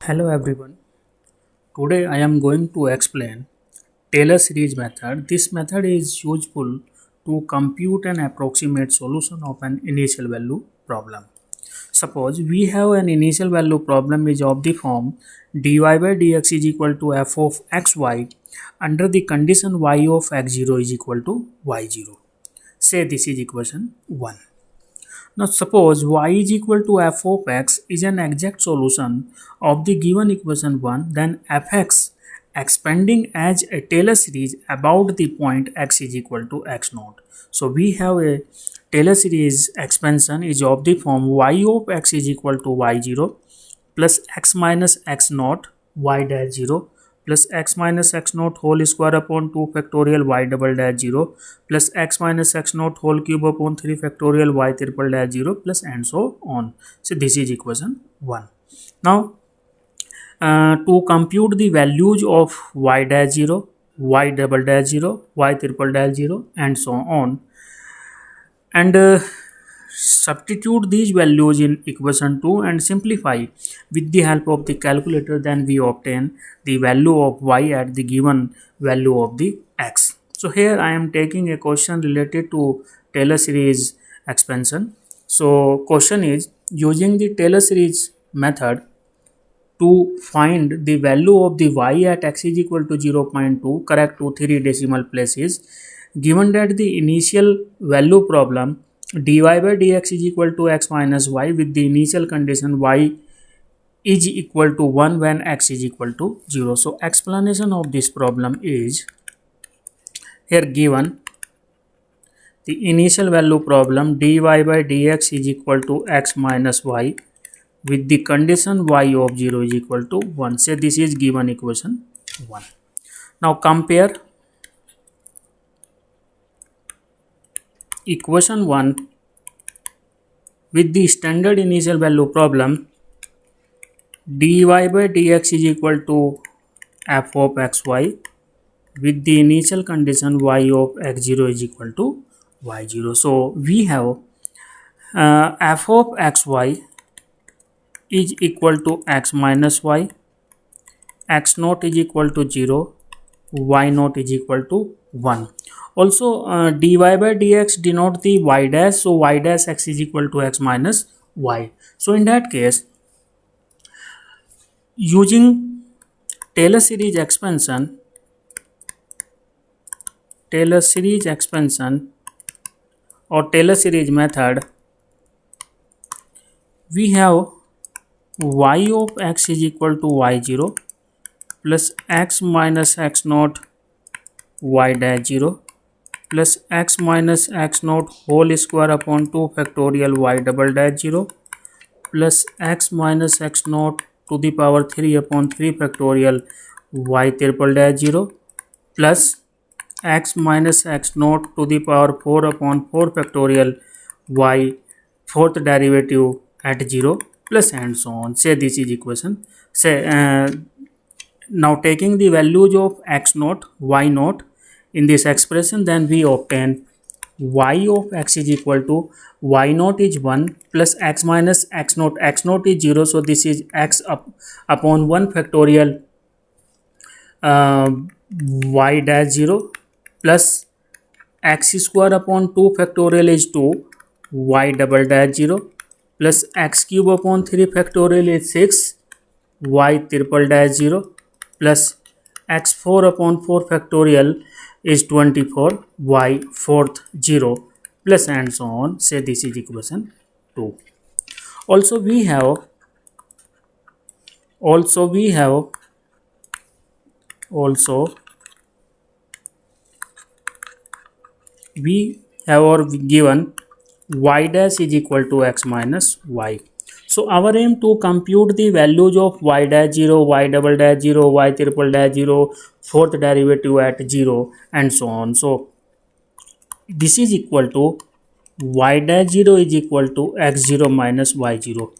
Hello everyone. Today I am going to explain Taylor series method. This method is useful to compute an approximate solution of an initial value problem. Suppose we have an initial value problem is of the form dy by dx is equal to f of xy under the condition y of x0 is equal to y0. Say this is equation 1. Now suppose y is equal to f of x is an exact solution of the given equation 1, then fx expanding as a Taylor series about the point x is equal to x naught. So we have a Taylor series expansion is of the form y of x is equal to y0 plus x minus x naught y dash 0 plus x minus x naught whole square upon 2 factorial y double dash 0 plus x minus x naught whole cube upon 3 factorial y triple dash 0 plus and so on. So this is equation 1. Now to compute the values of y dash 0, y double dash 0, y triple dash 0 and so on, and substitute these values in equation 2 and simplify with the help of the calculator, then we obtain the value of y at the given value of the x. So here I am taking a question related to Taylor series expansion. So question is, using the Taylor series method to find the value of the y at x is equal to 0.2 correct to 3 decimal places, given that the initial value problem dy by dx is equal to x minus y with the initial condition y is equal to 1 when x is equal to 0. So explanation of this problem is here given the initial value problem dy by dx is equal to x minus y with the condition y of 0 is equal to 1. Say this is given equation 1. Now compare equation 1 with the standard initial value problem dy by dx is equal to f of xy with the initial condition y of x0 is equal to y0. So we have f of xy is equal to x minus y, x naught is equal to 0, y naught is equal to 1. Also dy by dx denote the y dash, so y dash x is equal to x minus y. So in that case, using Taylor series expansion or Taylor series method, we have y of x is equal to y0 plus x minus x naught y dash 0 plus x minus x naught whole square upon 2 factorial y double dash 0 plus x minus x naught to the power 3 upon 3 factorial y triple dash 0 plus x minus x naught to the power 4 upon 4 factorial y fourth derivative at 0 plus and so on. Say this is equation. Say now taking the values of x naught, y naught in this expression, then we obtain y of x is equal to y naught is 1 plus x minus x naught is 0, so this is x upon 1 factorial y dash 0 plus x square upon 2 factorial is 2 y double dash 0 plus x cube upon 3 factorial is 6 y triple dash 0 plus x 4 upon 4 factorial is 24 y fourth 0 plus and so on. Say this is equation 2. Also we have or given y dash is equal to x minus y. So our aim to compute the values of y dash 0, y double dash 0, y triple dash 0, fourth derivative at 0 and so on. So this is equal to y dash 0 is equal to x0 minus y0.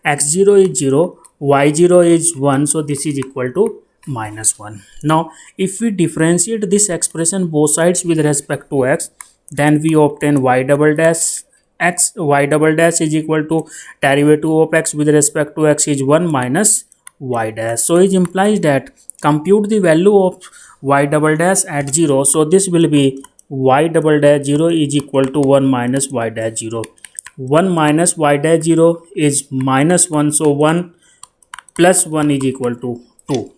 x0 is 0, y0 is 1, so this is equal to minus 1. Now if we differentiate this expression both sides with respect to x, then we obtain y double dash y double dash is equal to derivative of x with respect to x is 1 minus y dash. So it implies that compute the value of y double dash at 0. So this will be y double dash 0 is equal to 1 minus y dash 0. 1 minus y dash 0 is minus 1. So 1 plus 1 is equal to 2.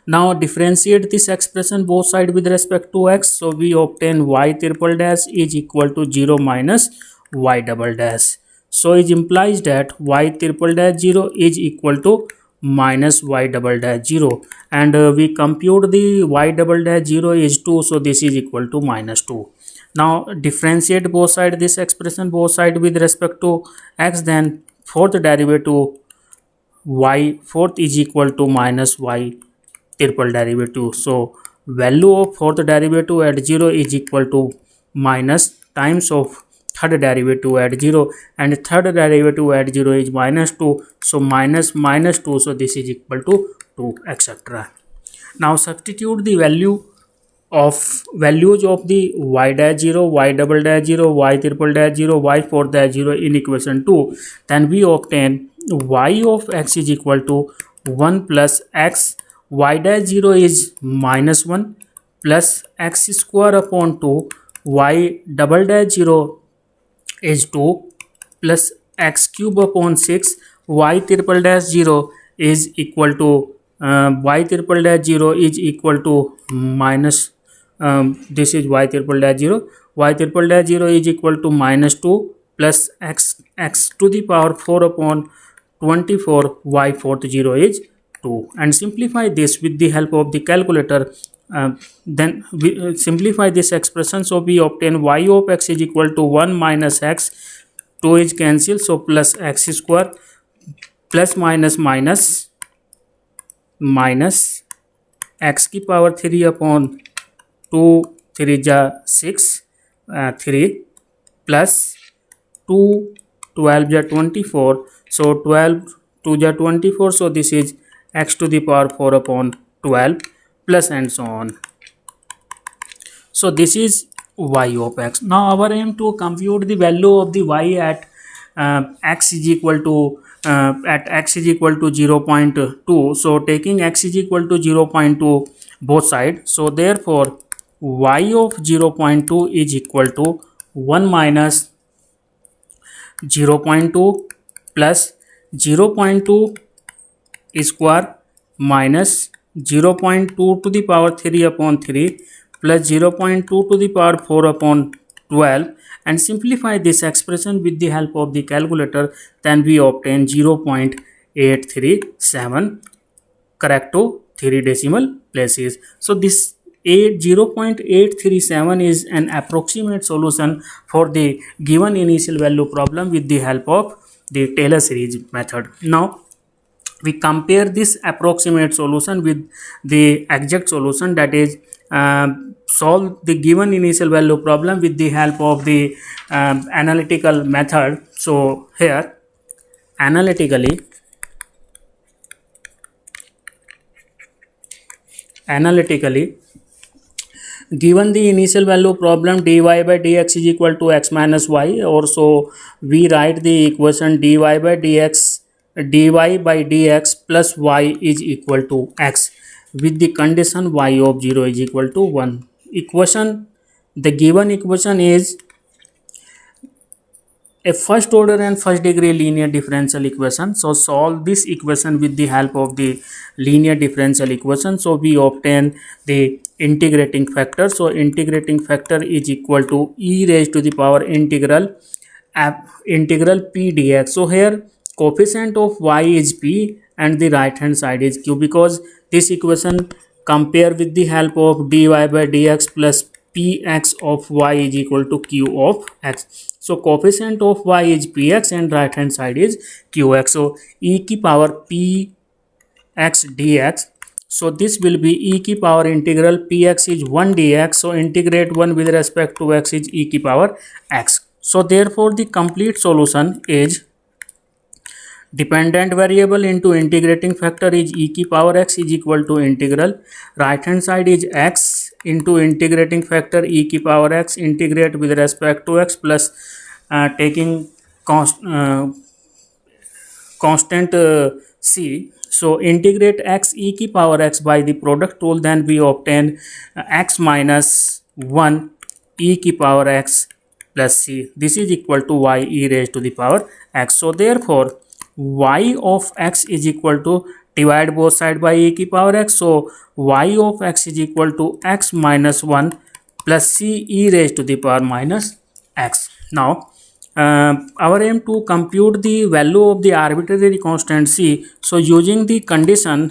Now differentiate this expression both sides with respect to x. So we obtain y triple dash is equal to 0 minus y double dash. So it implies that y triple dash 0 is equal to minus y double dash 0, and we compute the y double dash 0 is 2, so this is equal to minus 2. Now differentiate both sides this expression both sides with respect to x, then fourth derivative y fourth is equal to minus y triple derivative. So value of fourth derivative at 0 is equal to minus times of third derivative at 0, and third derivative at 0 is minus 2. So minus minus 2, so this is equal to 2, etc. Now substitute the values of the y dash 0, y double dash 0, y triple dash 0, y fourth dash 0 in equation 2. Then we obtain y of x is equal to 1 plus x, y dash 0 is minus 1 plus x square upon 2, y double dash 0 is 2 plus x cube upon 6, y triple dash 0 is equal to y triple dash 0 is equal to minus this is y triple dash 0, y triple dash 0 is equal to minus 2 plus x to the power 4 upon 24, y fourth 0 is 2, and simplify this with the help of the calculator. Then we simplify this expression, so we obtain y of x is equal to 1 minus x, 2 is cancelled, so plus x square plus minus minus minus x की power 3 upon 2 3 जा 6 3 plus 2 12 जा 24, so 12 2 जा 24, so this is x to the power 4 upon 12 plus and so on. So this is y of x. Now our aim to compute the value of the y at x is equal to 0.2. So taking x is equal to 0.2 both sides, so therefore y of 0.2 is equal to 1 minus 0.2 plus 0.2 square minus 0.2 to the power 3 upon 3 plus 0.2 to the power 4 upon 12, and simplify this expression with the help of the calculator. Then we obtain 0.837 correct to 3 decimal places. So this 0.837 is an approximate solution for the given initial value problem with the help of the Taylor series method. Now we compare this approximate solution with the exact solution, that is solve the given initial value problem with the help of the analytical method. So here analytically given the initial value problem dy by dx is equal to x minus y, or so we write the equation dy by dx plus y is equal to x with the condition y of 0 is equal to 1. The given equation is a first order and first degree linear differential equation. So solve this equation with the help of the linear differential equation. So we obtain the integrating factor. So integrating factor is equal to e raised to the power integral p dx. So here coefficient of y is p and the right hand side is q, because this equation compare with the help of dy by dx plus px of y is equal to q of x. So coefficient of y is px and right hand side is qx. So e की power px dx. So this will be e की power integral px is 1 dx. So integrate 1 with respect to x is e की power x. So therefore the complete solution is dependent variable into integrating factor is e की power x is equal to integral right hand side is x into integrating factor e की power x integrate with respect to x plus taking constant c. So integrate x e की power x by the product rule, then we obtain x minus 1 e की power x plus c. This is equal to y e raised to the power x. So therefore y of x is equal to, divide both side by e की power x. So y of x is equal to x minus 1 plus c e raised to the power minus x. Now our aim to compute the value of the arbitrary constant c. So using the condition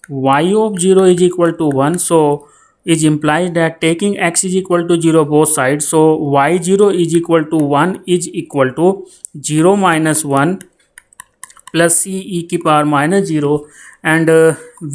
y of 0 is equal to 1, so it implies that taking x is equal to 0 both sides, so y0 is equal to 1 is equal to 0 minus 1 plus c e की power minus 0, and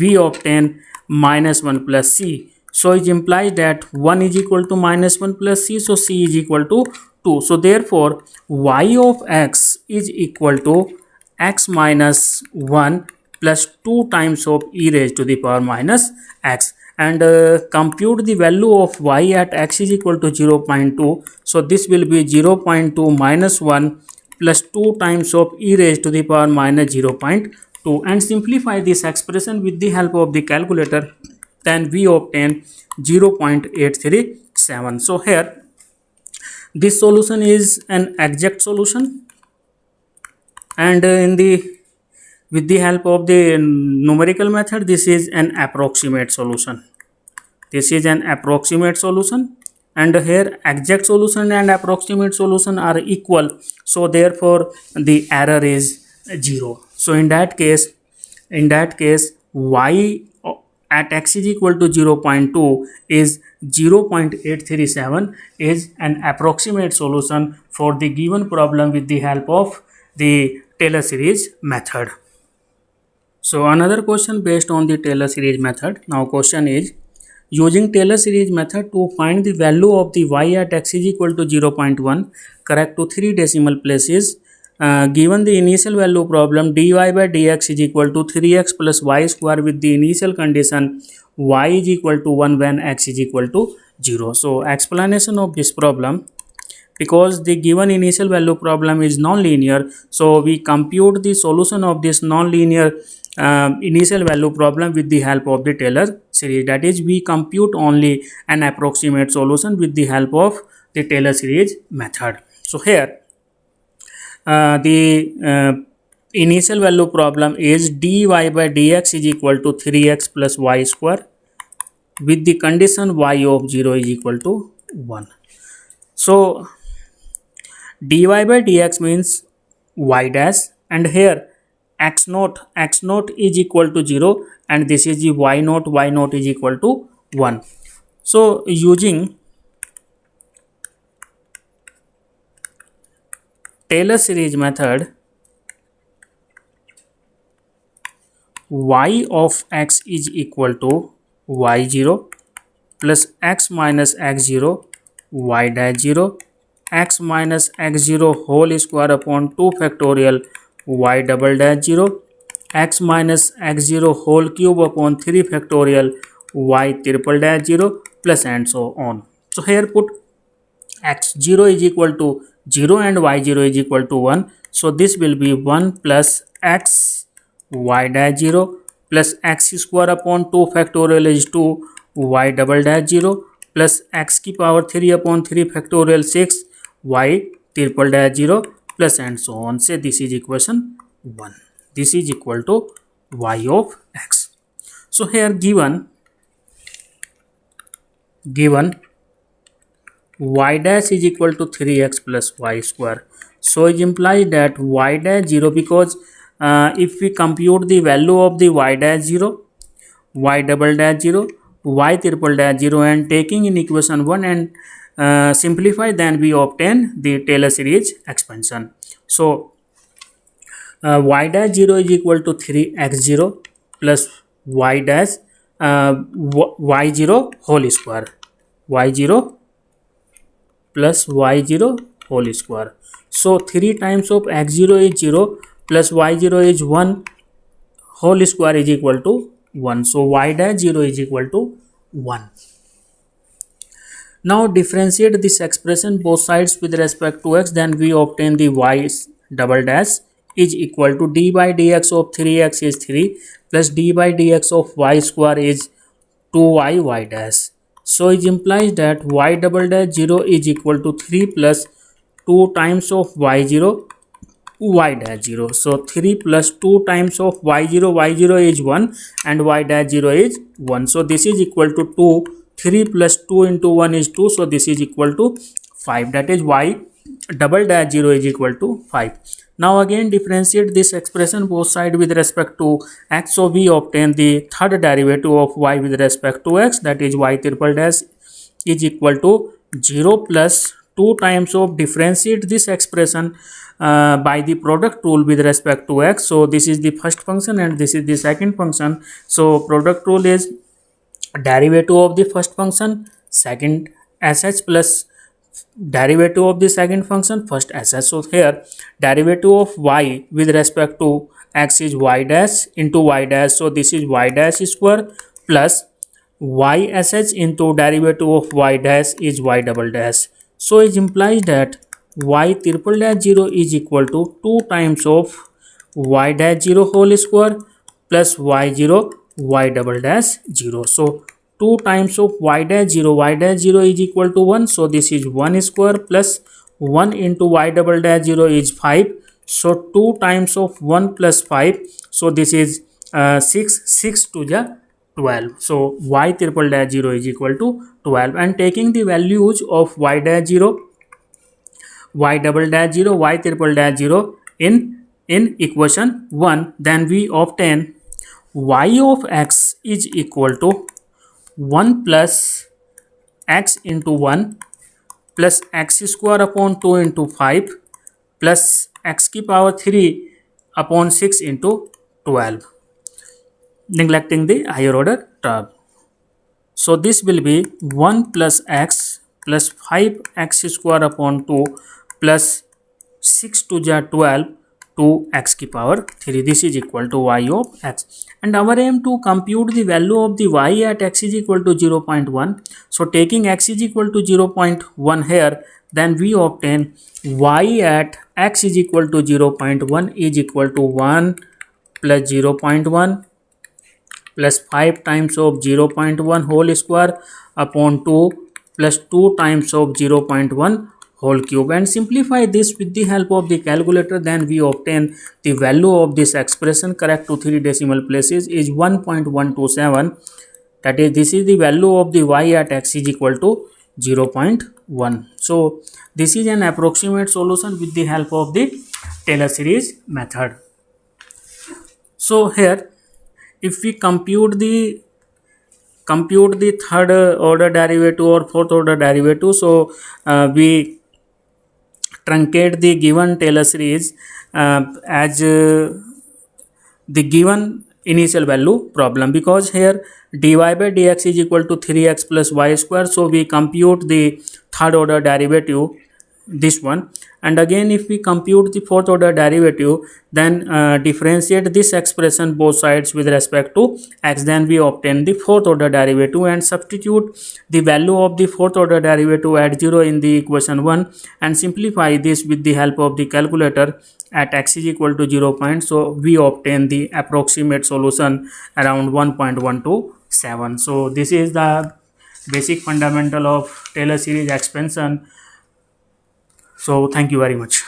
we obtain minus 1 plus c. So it implies that 1 is equal to minus 1 plus c, so c is equal to 2. So therefore y of x is equal to x minus 1 plus 2 times of e raised to the power minus x, and compute the value of y at x is equal to 0.2. So this will be 0.2 minus 1 plus 2 times of e raised to the power minus 0.2, and simplify this expression with the help of the calculator, then we obtain 0.837. So here this solution is an exact solution, and in the with the help of the numerical method, this is an approximate solution. This is an approximate solution, and here exact solution and approximate solution are equal, so therefore the error is 0. So in that case y at x is equal to 0.2 is 0.837 is an approximate solution for the given problem with the help of the Taylor series method. So another question based on the Taylor series method. Now question is, using Taylor series method to find the value of the y at x is equal to 0.1 correct to 3 decimal places, given the initial value problem dy by dx is equal to 3x plus y square with the initial condition y is equal to 1 when x is equal to 0. So explanation of this problem: because the given initial value problem is non-linear, so we compute the solution of this non-linear initial value problem with the help of the Taylor series. That is, we compute only an approximate solution with the help of the Taylor series method. So here the initial value problem is dy by dx is equal to 3x plus y square with the condition y of 0 is equal to 1. So dy by dx means y dash, and here x naught is equal to 0, and this is the y naught is equal to 1. So using Taylor series method, y of x is equal to y0 plus x minus x0 y dash 0 x minus x0 whole square upon 2 factorial y double dash 0 x minus x0 whole cube upon 3 factorial y triple dash 0 plus and so on. So here put x0 is equal to 0 and y0 is equal to 1. So this will be 1 plus x y dash 0 plus x square upon 2 factorial is 2 y double dash 0 plus x की power 3 upon 3 factorial 6 y triple dash 0 plus and so on. Say this is equation 1. This is equal to y of x. So here given y dash is equal to 3x plus y square. So it implies that y dash 0, because if we compute the value of the y dash 0, y double dash 0, y triple dash 0 and taking in equation 1 and simplify, then we obtain the Taylor series expansion. So y dash 0 is equal to 3x0 plus y dash y0 whole square, y0 plus y0 whole square. So 3 times of x0 is 0 plus y0 is 1 whole square is equal to 1. So y dash 0 is equal to 1. Now differentiate this expression both sides with respect to x, then we obtain the y double dash is equal to d by dx of 3x is 3 plus d by dx of y square is 2y y dash. So it implies that y double dash 0 is equal to 3 plus 2 times of y0 y dash 0. So 3 plus 2 times of y0 is 1 and y dash 0 is 1. So this is equal to 2. 3 plus 2 into 1 is 2. So this is equal to 5. That is y double dash 0 is equal to 5. Now again differentiate this expression both sides with respect to x. So we obtain the third derivative of y with respect to x, that is y triple dash is equal to 0 plus 2 times of differentiate this expression by the product rule with respect to x. So this is the first function and this is the second function. So product rule is derivative of the first function second sh plus derivative of the second function first sh. So here derivative of y with respect to x is y dash into y dash. So this is y dash square plus y sh into derivative of y dash is y double dash. So it implies that y triple dash 0 is equal to 2 times of y dash 0 whole square plus y0 y double dash 0. So 2 times of y dash 0 is equal to 1. So this is 1 square plus 1 into y double dash 0 is 5. So 2 times of 1 plus 5. So this is 6 to the 12. So y triple dash 0 is equal to 12, and taking the values of y dash 0, y double dash 0, y triple dash 0 in equation 1, then we obtain y of x is equal to 1 plus x into 1 plus x square upon 2 into 5 plus x की power 3 upon 6 into 12, neglecting the higher order term. So this will be 1 plus x plus 5x square upon 2 plus 6 to the 12 to x की power 3. This is equal to y of x. And our aim to compute the value of the y at x is equal to 0.1. So taking x is equal to 0.1 here, then we obtain y at x is equal to 0.1 is equal to 1 plus 0.1 plus 5 times of 0.1 whole square upon 2 plus 2 times of 0.1 whole cube, and simplify this with the help of the calculator. Then we obtain the value of this expression correct to 3 decimal places is 1.127. That is, this is the value of the y at x is equal to 0.1. So this is an approximate solution with the help of the Taylor series method. So here if we compute the third order derivative or fourth order derivative, so we truncate the given Taylor series as the given initial value problem, because here dy by dx is equal to 3x plus y square. So we compute the third order derivative, this one, and again if we compute the fourth order derivative, then differentiate this expression both sides with respect to x, then we obtain the fourth order derivative and substitute the value of the fourth order derivative at 0 in the equation 1 and simplify this with the help of the calculator at x is equal to 0. So we obtain the approximate solution around 1.127. So this is the basic fundamental of Taylor series expansion. So thank you very much.